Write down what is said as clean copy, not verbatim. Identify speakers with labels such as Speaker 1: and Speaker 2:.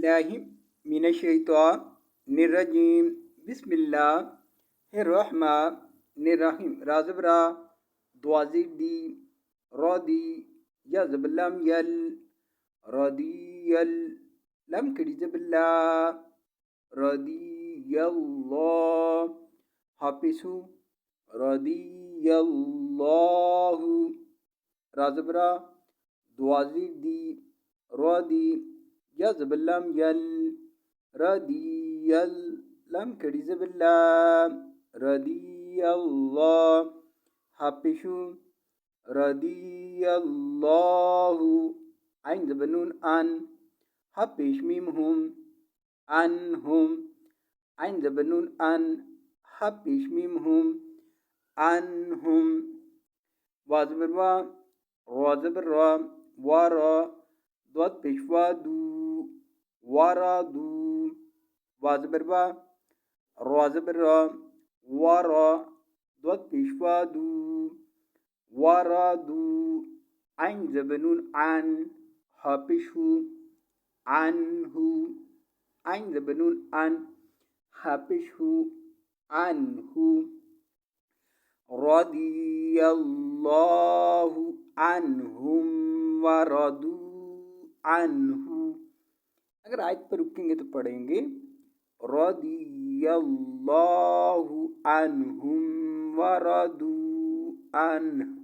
Speaker 1: बिस्मिल्लाहि मिनश्शैतानिर्रजीम बिस्मिल्लाहिर्रहमानिर्रहीम राज़बरा द्वाज़िदी रदी यज़बलम यल रदियल लम कड़ीजबल्ला रदियल्लाह हाफिसु रदियल्लाहु राज़बरा द्वाज़िदी रदी यज़बलम यल रदियल लम कड़ीजबल्ला रदियल्लाह हाफिसु रदियल्लाहु आइन ज़बनून अन हाफिश मीम हुम अनहुम आइन ज़बनून अन हाफिश मीम हुम अनहुम वाज़बरवा राज़बरा वारा द्वत पेशवादू वारादू वाज़बरवा राज़बरा वारा द्वत पेशवादू वारादू आइन ज़बनून अन हाफिशु अनहु आइन ज़बनून अन हाफिशु अनहु रदियल्लाहु अन्हुम वरदू अन्हु। अगर आयत पर रुकेंगे तो पढ़ेंगे रदियल्लाहु अन्हुम वरदू अन्हु।